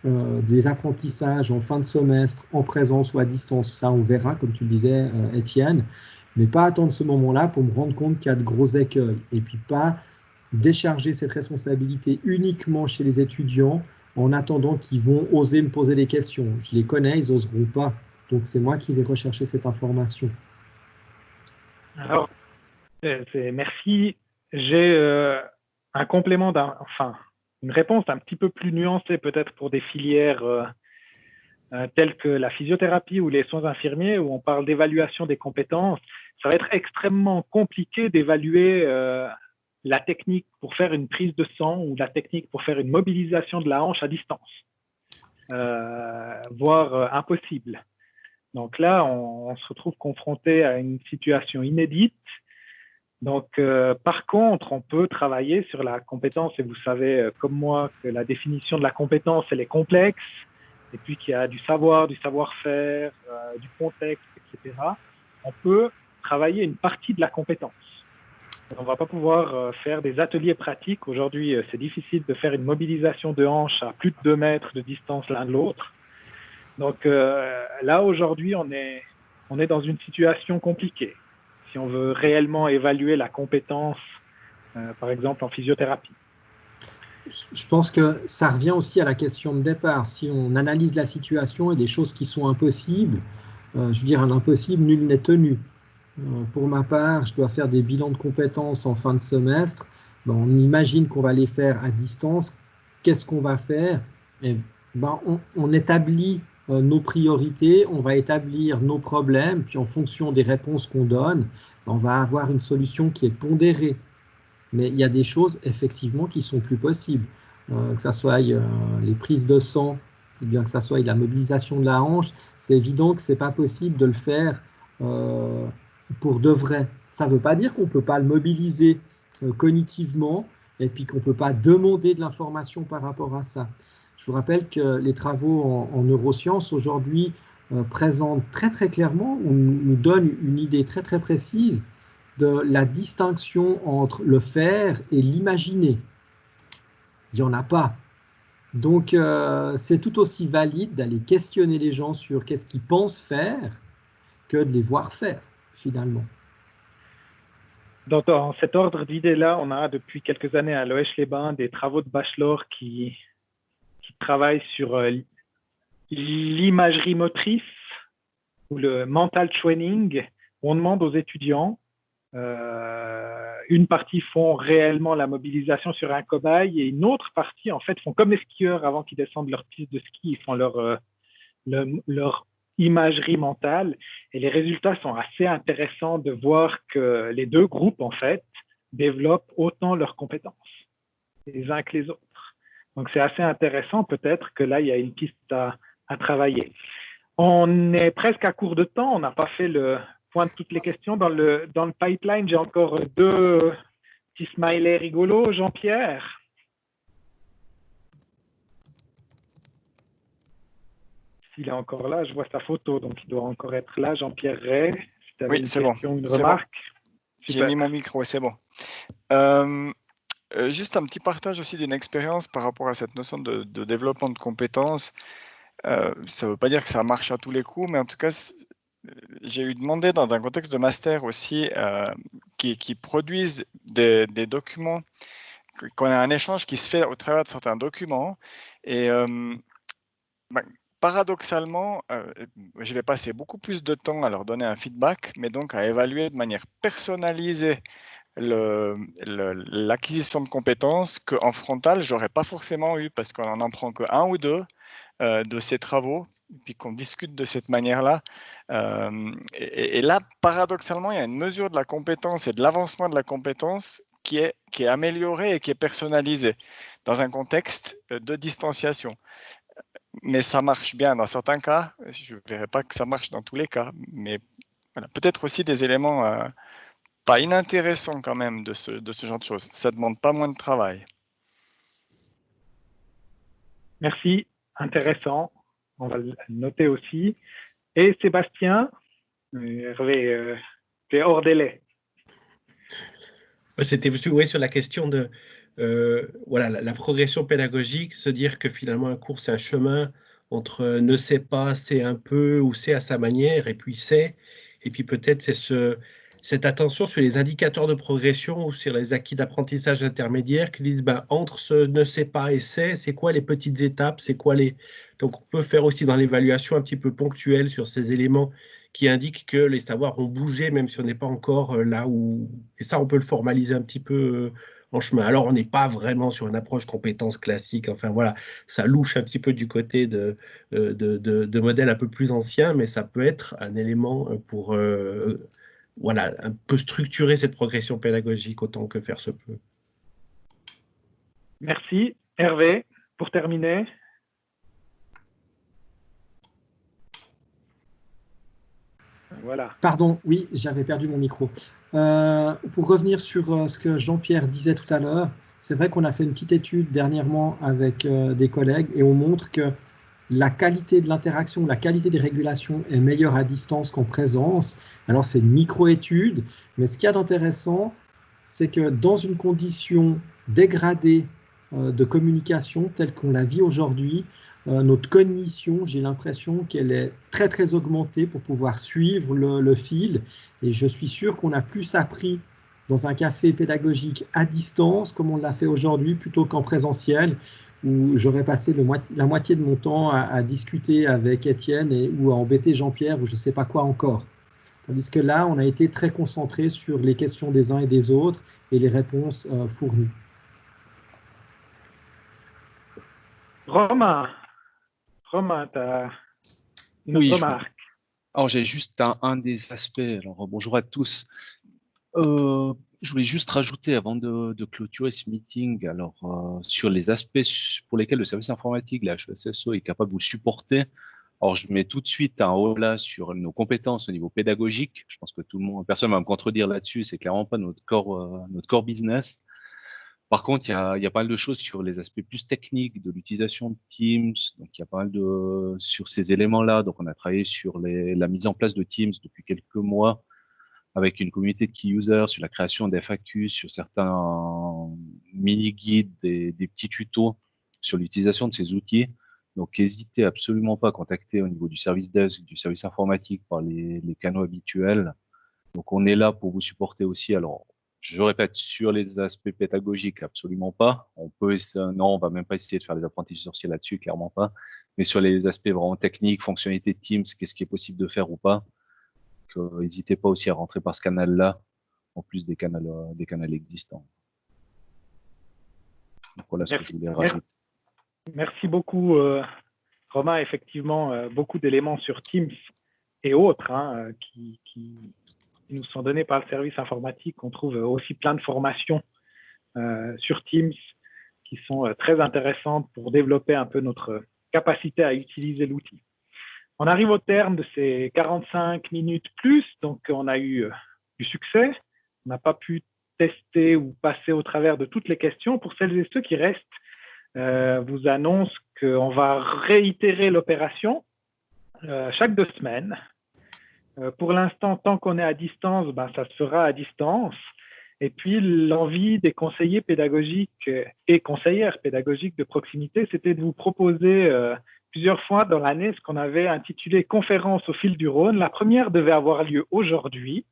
des apprentissages en fin de semestre, en présence ou à distance. Ça, on verra, comme tu le disais, Étienne, mais pas attendre ce moment-là pour me rendre compte qu'il y a de gros écueils et puis pas décharger cette responsabilité uniquement chez les étudiants en attendant qu'ils vont oser me poser des questions. Je les connais, ils n'oseront pas. Donc, c'est moi qui vais rechercher cette information. Alors, merci. J'ai un complément, une réponse un petit peu plus nuancée peut-être pour des filières telles que la physiothérapie ou les soins infirmiers, où on parle d'évaluation des compétences. Ça va être extrêmement compliqué d'évaluer la technique pour faire une prise de sang ou la technique pour faire une mobilisation de la hanche à distance, voire impossible. Donc là, on se retrouve confronté à une situation inédite. Donc, par contre, on peut travailler sur la compétence, et vous savez comme moi que la définition de la compétence, elle est complexe, et puis qu'il y a du savoir, du savoir-faire, du contexte, etc. On peut travailler une partie de la compétence. On ne va pas pouvoir faire des ateliers pratiques. Aujourd'hui, c'est difficile de faire une mobilisation de hanches à plus de 2 mètres de distance l'un de l'autre. Donc là, aujourd'hui, on est dans une situation compliquée. Si on veut réellement évaluer la compétence, par exemple en physiothérapie. Je pense que ça revient aussi à la question de départ. Si on analyse la situation et des choses qui sont impossibles, je veux dire, un impossible, nul n'est tenu. Pour ma part, je dois faire des bilans de compétences en fin de semestre. Ben, on imagine qu'on va les faire à distance. Qu'est-ce qu'on va faire? Et ben, on établit nos priorités, on va établir nos problèmes, puis en fonction des réponses qu'on donne, ben, on va avoir une solution qui est pondérée. Mais il y a des choses, effectivement, qui sont plus possibles. Que ce soit les prises de sang, ou bien que ce soit la mobilisation de la hanche, c'est évident que ce n'est pas possible de le faire pour de vrai. Ça ne veut pas dire qu'on ne peut pas le mobiliser cognitivement et puis qu'on ne peut pas demander de l'information par rapport à ça. Je vous rappelle que les travaux en neurosciences aujourd'hui présentent très très clairement ou nous donnent une idée très très précise de la distinction entre le faire et l'imaginer. Il n'y en a pas. Donc, c'est tout aussi valide d'aller questionner les gens sur qu'est-ce qu'ils pensent faire que de les voir faire, finalement. Dans cet ordre d'idées-là, on a depuis quelques années à Loèche-les-Bains des travaux de bachelor qui travaillent sur l'imagerie motrice ou le mental training, où on demande aux étudiants, une partie font réellement la mobilisation sur un cobaye et une autre partie, en fait, font comme les skieurs avant qu'ils descendent leur piste de ski, ils font leur imagerie mentale. Et les résultats sont assez intéressants de voir que les deux groupes, en fait, développent autant leurs compétences, les uns que les autres. Donc, c'est assez intéressant. Peut-être que là, il y a une piste à travailler. On est presque à court de temps. On n'a pas fait le point de toutes les questions. Dans le pipeline, j'ai encore 2 petits smileys rigolos. Jean-Pierre? S'il est encore là, je vois sa photo, donc il doit encore être là. Jean-Pierre Ray, si tu avais une question, une remarque. J'ai mis mon micro, c'est bon. Juste un petit partage aussi d'une expérience par rapport à cette notion de développement de compétences. Ça ne veut pas dire que ça marche à tous les coups, mais en tout cas, j'ai eu demandé dans un contexte de master aussi qui produisent des documents, qu'on a un échange qui se fait au travers de certains documents. Et paradoxalement, je vais passer beaucoup plus de temps à leur donner un feedback, mais donc à évaluer de manière personnalisée l'acquisition de compétences qu'en frontal, je n'aurais pas forcément eu parce qu'on n'en prend qu'un ou deux de ces travaux, puis qu'on discute de cette manière-là. Et là, paradoxalement, il y a une mesure de la compétence et de l'avancement de la compétence qui est améliorée et qui est personnalisée dans un contexte de distanciation. Mais ça marche bien dans certains cas. Je ne verrai pas que ça marche dans tous les cas, mais voilà, peut-être aussi des éléments pas inintéressants quand même de ce genre de choses. Ça ne demande pas moins de travail. Merci, intéressant. On va le noter aussi. Et Sébastien, Hervé, tu es hors délai. C'était sur la question de voilà, la progression pédagogique, se dire que finalement un cours c'est un chemin entre ne sait pas, sait un peu ou sait à sa manière et puis sait. Et puis peut-être c'est cette attention sur les indicateurs de progression ou sur les acquis d'apprentissage intermédiaire qui disent entre ce ne sait pas et c'est quoi les petites étapes, c'est quoi les. Donc on peut faire aussi dans l'évaluation un petit peu ponctuelle sur ces éléments qui indiquent que les savoirs ont bougé, même si on n'est pas encore là où. Et ça, on peut le formaliser un petit peu en chemin. Alors, on n'est pas vraiment sur une approche compétence classique. Enfin, voilà, ça louche un petit peu du côté de modèles un peu plus anciens, mais ça peut être un élément pour voilà, un peu structurer cette progression pédagogique autant que faire se peut. Merci. Hervé, pour terminer. Voilà. Pardon, oui, j'avais perdu mon micro. Pour revenir sur ce que Jean-Pierre disait tout à l'heure, c'est vrai qu'on a fait une petite étude dernièrement avec des collègues et on montre que la qualité de l'interaction, la qualité des régulations est meilleure à distance qu'en présence. Alors c'est une micro-étude, mais ce qu'il y a d'intéressant, c'est que dans une condition dégradée de communication telle qu'on la vit aujourd'hui, notre cognition, j'ai l'impression qu'elle est très très augmentée pour pouvoir suivre le fil. Et je suis sûr qu'on a plus appris dans un café pédagogique à distance, comme on l'a fait aujourd'hui, plutôt qu'en présentiel, où j'aurais passé la moitié de mon temps à discuter avec Étienne ou à embêter Jean-Pierre ou je ne sais pas quoi encore. Tandis que là, on a été très concentré sur les questions des uns et des autres et les réponses fournies. Romain, tu as une remarque. Alors, j'ai juste un des aspects. Alors, bonjour à tous. Je voulais juste rajouter avant de clôturer ce meeting, alors sur les aspects pour lesquels le service informatique, la HESSO, est capable de vous supporter. Alors, je mets tout de suite un haut là sur nos compétences au niveau pédagogique. Je pense que personne ne va me contredire là-dessus. C'est clairement pas notre core business. Par contre, il y a pas mal de choses sur les aspects plus techniques de l'utilisation de Teams. Donc, il y a pas mal sur ces éléments-là. Donc, on a travaillé sur la mise en place de Teams depuis quelques mois avec une communauté de key users, sur la création d'FAQ, sur certains mini-guides, des petits tutos sur l'utilisation de ces outils. Donc, n'hésitez absolument pas à contacter au niveau du service desk, du service informatique par les canaux habituels. Donc, on est là pour vous supporter aussi. Alors, je répète, sur les aspects pédagogiques, absolument pas. On va même pas essayer de faire des apprentissages sorciers là-dessus, clairement pas. Mais sur les aspects vraiment techniques, fonctionnalités de Teams, qu'est-ce qui est possible de faire ou pas, n'hésitez pas aussi à rentrer par ce canal-là, en plus des canaux existants. Donc voilà ce que je voulais rajouter. Merci beaucoup, Romain. Effectivement, beaucoup d'éléments sur Teams et autres qui nous sont donnés par le service informatique. On trouve aussi plein de formations sur Teams qui sont très intéressantes pour développer un peu notre capacité à utiliser l'outil. On arrive au terme de ces 45 minutes plus, donc on a eu du succès. On n'a pas pu tester ou passer au travers de toutes les questions. Pour celles et ceux qui restent, vous annonce qu'on va réitérer l'opération chaque 2 semaines. Pour l'instant, tant qu'on est à distance, ça se fera à distance. Et puis, l'envie des conseillers pédagogiques et conseillères pédagogiques de proximité, c'était de vous proposer plusieurs fois dans l'année ce qu'on avait intitulé « Conférence au fil du Rhône ». La première devait avoir lieu aujourd'hui,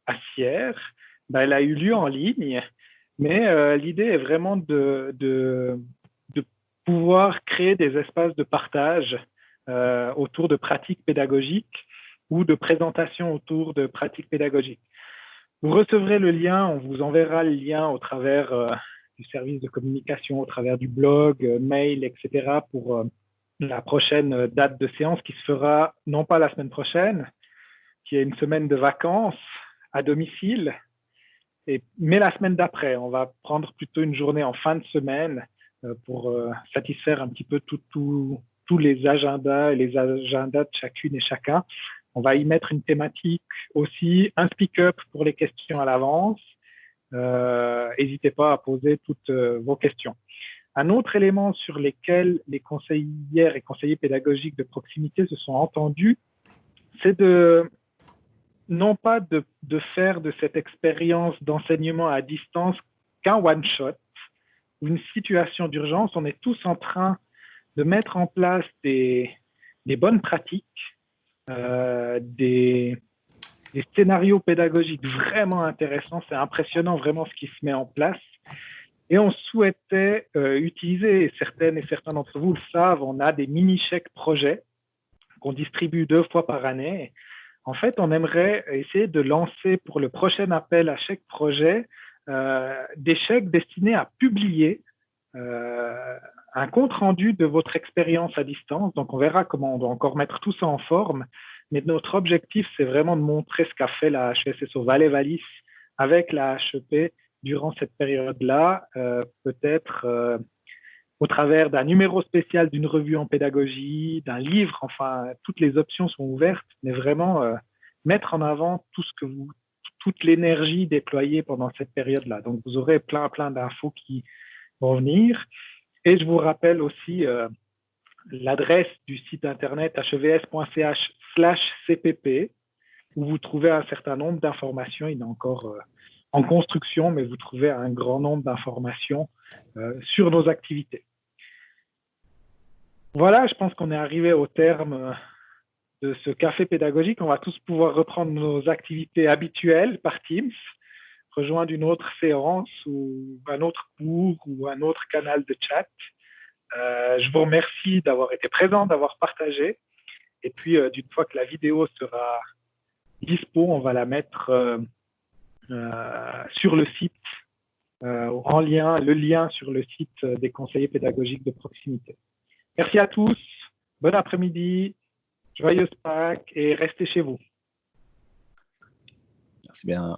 à Sierre. Elle a eu lieu en ligne, mais l'idée est vraiment de pouvoir créer des espaces de partage autour de pratiques pédagogiques ou de présentations autour de pratiques pédagogiques. Vous recevrez le lien, on vous enverra le lien au travers du service de communication, au travers du blog, mail, etc. pour la prochaine date de séance qui se fera non pas la semaine prochaine, qui est une semaine de vacances à domicile, mais la semaine d'après. On va prendre plutôt une journée en fin de semaine pour satisfaire un petit peu tous les agendas et les agendas de chacune et chacun. On va y mettre une thématique aussi, un speak-up pour les questions à l'avance. N'hésitez pas à poser toutes vos questions. Un autre élément sur lequel les conseillères et conseillers pédagogiques de proximité se sont entendus, c'est non pas de faire de cette expérience d'enseignement à distance qu'un one-shot, une situation d'urgence. On est tous en train de mettre en place des bonnes pratiques, des scénarios pédagogiques vraiment intéressants. C'est impressionnant vraiment ce qui se met en place. Et on souhaitait utiliser, certaines et certains d'entre vous le savent, on a des mini-chèques projets qu'on distribue 2 fois par année. En fait, on aimerait essayer de lancer pour le prochain appel à chèque projet des chèques destinés à publier un compte-rendu de votre expérience à distance. Donc, on verra comment on doit encore mettre tout ça en forme. Mais notre objectif, c'est vraiment de montrer ce qu'a fait la HESSO Valais-Wallis avec la HEP durant cette période-là, peut-être au travers d'un numéro spécial d'une revue en pédagogie, d'un livre, enfin, toutes les options sont ouvertes, mais vraiment mettre en avant toute l'énergie déployée pendant cette période-là. Donc, vous aurez plein d'infos qui vont venir. Et je vous rappelle aussi l'adresse du site internet hevs.ch/cpp, où vous trouvez un certain nombre d'informations. Il est encore en construction, mais vous trouvez un grand nombre d'informations sur nos activités. Voilà, je pense qu'on est arrivé au terme de ce café pédagogique. On va tous pouvoir reprendre nos activités habituelles par Teams, rejoindre une autre séance ou un autre cours ou un autre canal de chat. Je vous remercie d'avoir été présent, d'avoir partagé. Et puis, d'une fois que la vidéo sera dispo, on va la mettre sur le site, le lien sur le site des conseillers pédagogiques de proximité. Merci à tous, bon après-midi, joyeuse Pâques et restez chez vous. Merci bien.